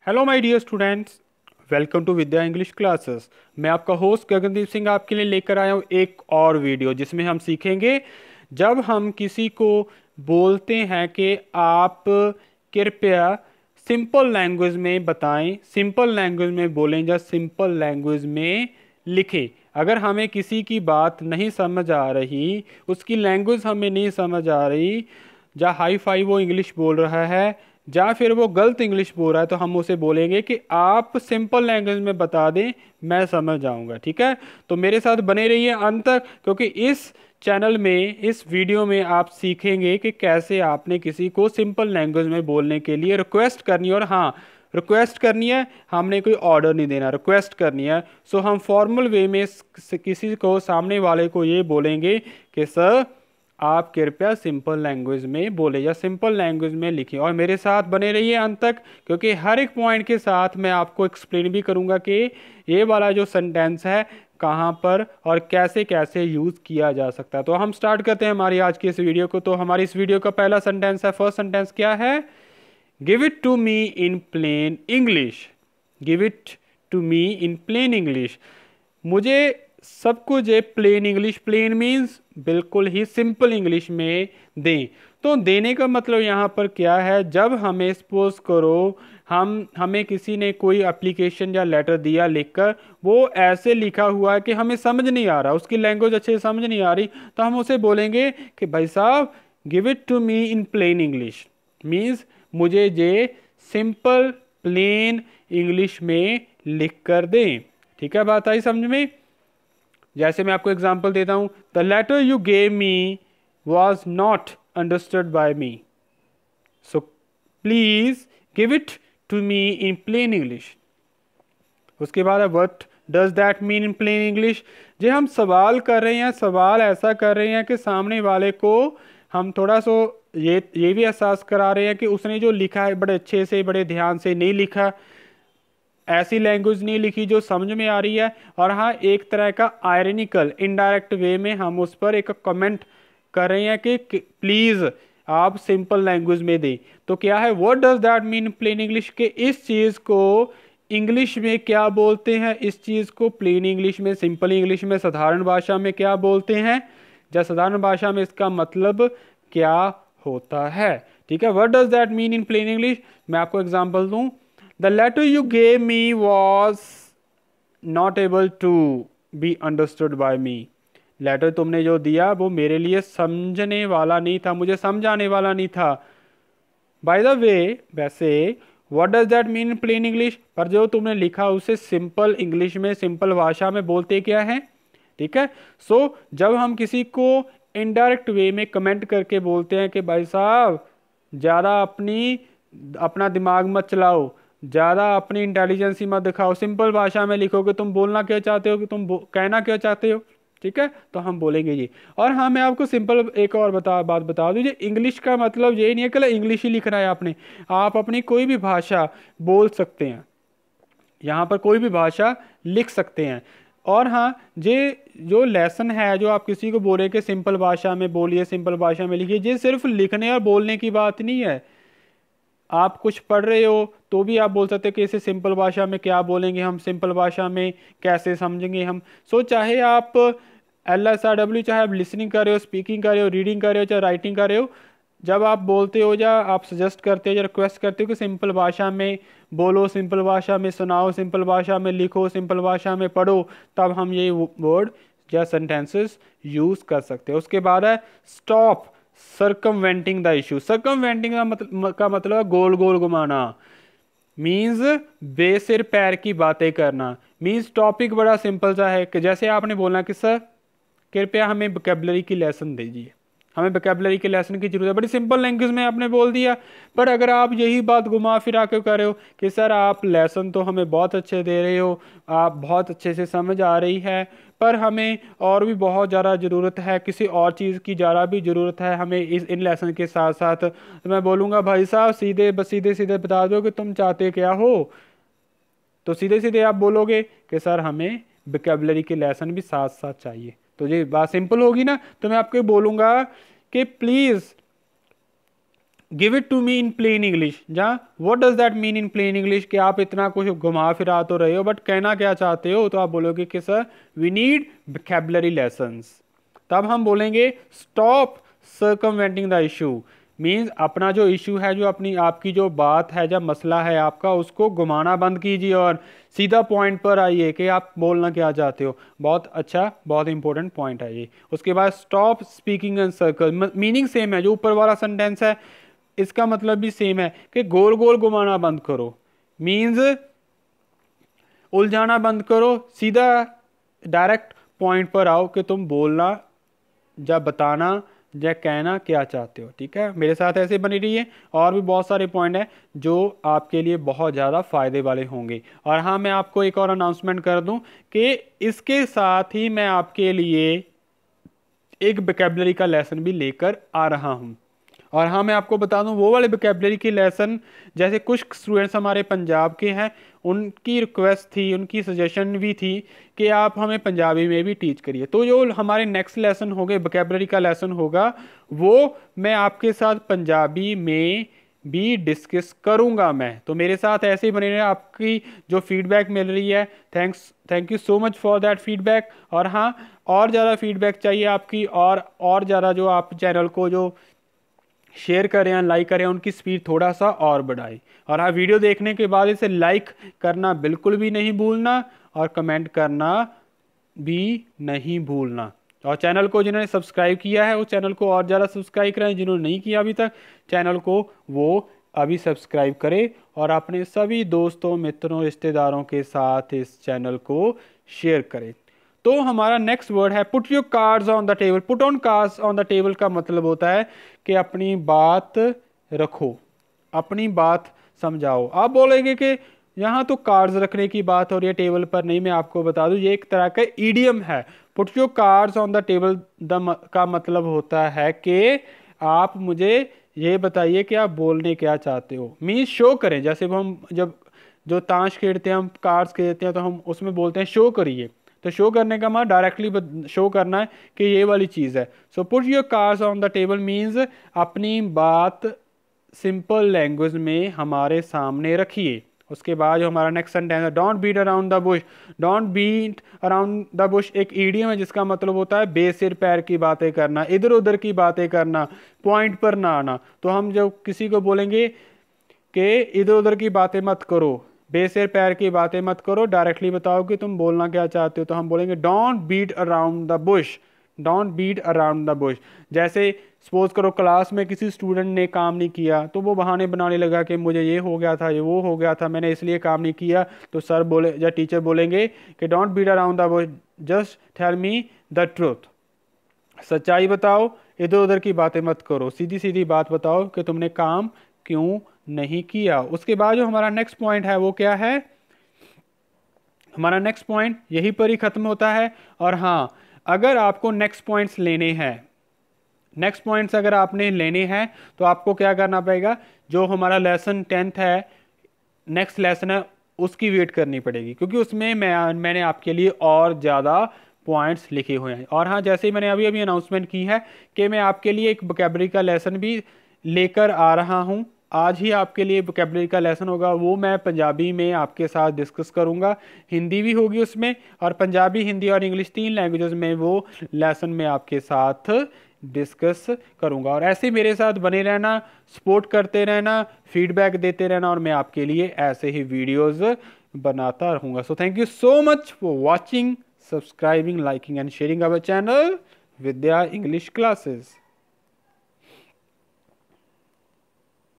Hello my dear students, welcome to Vidya English classes. मैं आपका host Gagandeep Singh आपके लिए लेकर आया हूँ एक और वीडियो जिसमें हम सीखेंगे जब हम किसी को बोलते हैं कि आप कृपया सिंपल लैंग्वेज में बताएं, सिंपल लैंग्वेज में बोलें या सिंपल लैंग्वेज में लिखें। अगर हमें किसी की बात नहीं समझ आ रही, उसकी लैंग्वेज हमें नहीं समझ आ रही, या हाई फाई वो इंग्लिश बोल रहा है या फिर वो गलत इंग्लिश बोल रहा है, तो हम उसे बोलेंगे कि आप सिंपल लैंग्वेज में बता दें, मैं समझ जाऊंगा। ठीक है, तो मेरे साथ बने रहिए अंत तक, क्योंकि इस चैनल में, इस वीडियो में आप सीखेंगे कि कैसे आपने किसी को सिंपल लैंग्वेज में बोलने के लिए रिक्वेस्ट करनी है। और हाँ, रिक्वेस्ट करनी है, हमने कोई ऑर्डर नहीं देना, रिक्वेस्ट करनी है। सो हम फॉर्मल वे में किसी को, सामने वाले को ये बोलेंगे कि सर आप कृपया सिंपल लैंग्वेज में बोले या सिंपल लैंग्वेज में लिखें। और मेरे साथ बने रहिए अंत तक, क्योंकि हर एक पॉइंट के साथ मैं आपको एक्सप्लेन भी करूंगा कि ये वाला जो सेंटेंस है कहाँ पर और कैसे कैसे यूज़ किया जा सकता है। तो हम स्टार्ट करते हैं हमारी आज की इस वीडियो को। तो हमारी इस वीडियो का पहला सेंटेंस है, फर्स्ट सेंटेंस क्या है? Give it to me in plain English. Give it to me in plain English. मुझे सब कुछ ये प्लेन इंग्लिश, प्लेन मीन्स बिल्कुल ही सिंपल इंग्लिश में दें। तो देने का मतलब यहाँ पर क्या है? जब हमें सपोज करो हमें किसी ने कोई एप्लीकेशन या लेटर दिया लिखकर, वो ऐसे लिखा हुआ है कि हमें समझ नहीं आ रहा, उसकी लैंग्वेज अच्छे से समझ नहीं आ रही, तो हम उसे बोलेंगे कि भाई साहब give it to me in plain English. Means मुझे ये सिंपल प्लेन इंग्लिश में लिख कर दें। ठीक है, बात आई समझ में? जैसे मैं आपको एग्जांपल देता हूं, the letter you gave me was not understood by me, so please give it to me in plain English. उसके बाद what does that mean in plain English? जो हम सवाल कर रहे हैं, सवाल ऐसा कर रहे हैं कि सामने वाले को हम थोड़ा सा ये भी एहसास करा रहे हैं कि उसने जो लिखा है बड़े अच्छे से, बड़े ध्यान से नहीं लिखा, ऐसी लैंग्वेज नहीं लिखी जो समझ में आ रही है। और हाँ, एक तरह का आयरनिकल इनडायरेक्ट वे में हम उस पर एक कमेंट कर रहे हैं कि प्लीज़ आप सिंपल लैंग्वेज में दें। तो क्या है, what does that mean plain English? के इस चीज़ को इंग्लिश में क्या बोलते हैं, इस चीज़ को प्लेन इंग्लिश में, सिंपल इंग्लिश में, साधारण भाषा में क्या बोलते हैं, या साधारण भाषा में इसका मतलब क्या होता है। ठीक है, what does that mean in plain English? मैं आपको एग्जांपल दूं, the letter you gave me was not able to be understood by me. Letter तुमने जो दिया वो मेरे लिए समझने वाला नहीं था, मुझे समझाने वाला नहीं था। बाय द वे, वैसे what does that mean in plain English? पर जो तुमने लिखा उसे सिंपल इंग्लिश में, सिंपल भाषा में बोलते क्या है? ठीक है, सो जब हम किसी को इनडायरेक्ट वे में कमेंट करके बोलते हैं कि भाई साहब ज़्यादा अपना दिमाग मत चलाओ, ज़्यादा अपनी इंटेलिजेंसी मत दिखाओ, सिंपल भाषा में लिखो कि तुम बोलना क्या चाहते हो, कि तुम कहना क्या चाहते हो। ठीक है, तो हम बोलेंगे ये। और हाँ, मैं आपको सिंपल एक और बात बता दूँ, ये इंग्लिश का मतलब ये नहीं है कि इंग्लिश ही लिखना है आपने। आप अपनी कोई भी भाषा बोल सकते हैं, यहाँ पर कोई भी भाषा लिख सकते हैं। और हाँ, ये जो लेसन है, जो आप किसी को बोले कि सिंपल भाषा में बोलिए, सिंपल भाषा में लिखिए, ये सिर्फ लिखने और बोलने की बात नहीं है। आप कुछ पढ़ रहे हो तो भी आप बोल सकते हैं कि इसे सिंपल भाषा में क्या बोलेंगे, हम सिंपल भाषा में कैसे समझेंगे हम। सो चाहे आप LSRW, चाहे आप लिसनिंग कर रहे हो, स्पीकिंग कर रहे हो, रीडिंग कर रहे हो, चाहे राइटिंग कर रहे हो, जब आप बोलते हो या आप सजेस्ट करते हो या रिक्वेस्ट करते हो कि सिंपल भाषा में बोलो, सिंपल भाषा में सुनाओ, सिंपल भाषा में लिखो, सिंपल भाषा में पढ़ो, तब हम ये वर्ड या सेंटेंसेस यूज कर सकते हैं। उसके बाद है स्टॉप सर्कमवेंटिंग द इशू। सर्कमवेंटिंग का मतलब है गोल गोल घुमाना, मीन्स बेसिर पैर की बातें करना। मीन्स टॉपिक बड़ा सिंपल सा है कि जैसे आपने बोलना कि सर कृपया हमें वोकैबुलरी की लेसन दीजिए, हमें वोकैबुलरी के लेसन की जरूरत है, बड़ी सिंपल लैंग्वेज में आपने बोल दिया। पर अगर आप यही बात घुमा फिरा के कर रहे हो कि सर आप लेसन तो हमें बहुत अच्छे दे रहे हो, आप बहुत अच्छे से समझ आ रही है, पर हमें और भी बहुत ज़्यादा ज़रूरत है, किसी और चीज़ की ज़्यादा भी ज़रूरत है हमें इन लेसन के साथ साथ, तो मैं बोलूँगा भाई साहब सीधे सीधे बता दो कि तुम चाहते क्या हो। तो सीधे सीधे आप बोलोगे कि सर हमें वोकैबुलरी के लेसन भी साथ साथ चाहिए। तो ये बात सिंपल होगी ना। तो मैं आपको बोलूँगा कि please give it to me in plain English. जहाँ what does that mean in plain English, कि आप इतना कुछ घुमा फिरा तो रहे हो बट कहना क्या चाहते हो, तो आप बोलोगे कि sir we need vocabulary lessons. तब हम बोलेंगे stop circumventing the issue, means अपना जो इशू है, जो अपनी आपकी जो बात है, जब मसला है आपका, उसको घुमाना बंद कीजिए और सीधा पॉइंट पर आइए कि आप बोलना क्या चाहते हो। बहुत अच्छा, बहुत इंपॉर्टेंट पॉइंट है ये। उसके बाद stop speaking in circle, meaning same है, जो ऊपर वाला सेंटेंस है इसका मतलब भी सेम है कि गोल गोल घुमाना बंद करो, मीन्स उलझाना बंद करो, सीधा डायरेक्ट पॉइंट पर आओ कि तुम बोलना या बताना या कहना क्या चाहते हो। ठीक है, मेरे साथ ऐसे बनी रहिए। और भी बहुत सारे पॉइंट हैं जो आपके लिए बहुत ज़्यादा फ़ायदे वाले होंगे। और हाँ, मैं आपको एक और अनाउंसमेंट कर दूं कि इसके साथ ही मैं आपके लिए एक वोकैबुलरी का लेसन भी लेकर आ रहा हूँ। और हाँ, मैं आपको बता दूं वो वाले वोकैबुलरी के लेसन, जैसे कुछ स्टूडेंट्स हमारे पंजाब के हैं, उनकी रिक्वेस्ट थी, उनकी सजेशन भी थी कि आप हमें पंजाबी में भी टीच करिए। तो जो हमारे नेक्स्ट लेसन होंगे, वोकैबुलरी का लेसन होगा, वो मैं आपके साथ पंजाबी में भी डिस्कस करूंगा मैं। तो मेरे साथ ऐसे ही बने रहे। आपकी जो फीडबैक मिल रही है, thank you so much for that feedback. और हाँ, और ज़्यादा फीडबैक चाहिए आपकी, और ज़्यादा जो आप चैनल को जो शेयर करें, लाइक करें, उनकी स्पीड थोड़ा सा और बढ़ाएं। और हाँ, वीडियो देखने के बाद इसे लाइक करना बिल्कुल भी नहीं भूलना और कमेंट करना भी नहीं भूलना। और चैनल को जिन्होंने सब्सक्राइब किया है उस चैनल को और ज़्यादा सब्सक्राइब करें, जिन्होंने नहीं किया अभी तक चैनल को, वो अभी सब्सक्राइब करें और अपने सभी दोस्तों, मित्रों, रिश्तेदारों के साथ इस चैनल को शेयर करें। तो हमारा नेक्स्ट वर्ड है put your cards on the table. Put on cards on the table का मतलब होता है कि अपनी बात रखो, अपनी बात समझाओ। आप बोलेंगे कि यहाँ तो कार्ड्स रखने की बात हो रही है, टेबल पर नहीं। मैं आपको बता दूं ये एक तरह का ईडियम है। Put your cards on the table का मतलब होता है कि आप मुझे ये बताइए कि आप बोलने क्या चाहते हो, मीन्स शो करें। जैसे हम जब जो ताश खेलते हैं, हम कार्ड्स खेलते हैं, तो हम उसमें बोलते हैं शो करिए। तो शो करने का मतलब डायरेक्टली शो करना है कि ये वाली चीज़ है। So put your cards on the table means अपनी बात सिंपल लैंग्वेज में हमारे सामने रखिए। उसके बाद जो हमारा नेक्स्ट सेंटेंस है don't beat around the bush. Don't beat around the bush एक ईडियम है जिसका मतलब होता है बेसिर पैर की बातें करना, इधर उधर की बातें करना, पॉइंट पर ना आना। तो हम जब किसी को बोलेंगे कि इधर उधर की बातें मत करो, बेसिर पैर की बातें मत करो, डायरेक्टली बताओ कि तुम बोलना क्या चाहते हो, तो हम बोलेंगे don't beat around the bush. Don't beat around the bush. जैसे सपोज करो क्लास में किसी स्टूडेंट ने काम नहीं किया, तो वो बहाने बनाने लगा कि मुझे ये हो गया था, ये वो हो गया था, मैंने इसलिए काम नहीं किया। तो सर बोले या टीचर बोलेंगे कि don't beat around the bush, just tell me the truth. सच्चाई बताओ, इधर उधर की बातें मत करो, सीधी सीधी बात बताओ कि तुमने काम क्यों नहीं किया। उसके बाद जो हमारा नेक्स्ट पॉइंट है वो क्या है, हमारा नेक्स्ट पॉइंट यहीं पर ही खत्म होता है। और हाँ, अगर आपको नेक्स्ट पॉइंट्स लेने हैं, नेक्स्ट पॉइंट्स अगर आपने लेने हैं, तो आपको क्या करना पड़ेगा, जो हमारा लेसन 10th है, नेक्स्ट लेसन है, उसकी वेट करनी पड़ेगी, क्योंकि उसमें मैंने आपके लिए और ज़्यादा पॉइंट्स लिखे हुए हैं। और हाँ, जैसे ही मैंने अभी अभी अनाउंसमेंट की है कि मैं आपके लिए एक वोकैबुलरी का लेसन भी लेकर आ रहा हूँ। आज ही आपके लिए वोकैबुलरी का लेसन होगा, वो मैं पंजाबी में आपके साथ डिस्कस करूँगा। हिंदी भी होगी उसमें, और पंजाबी, हिंदी और इंग्लिश 3 लैंग्वेजेस में वो लेसन मैं आपके साथ डिस्कस करूँगा। और ऐसे मेरे साथ बने रहना, सपोर्ट करते रहना, फीडबैक देते रहना, और मैं आपके लिए ऐसे ही वीडियोस बनाता रहूँगा। So thank you so much for watching, subscribing, liking and sharing our channel Vidya English classes.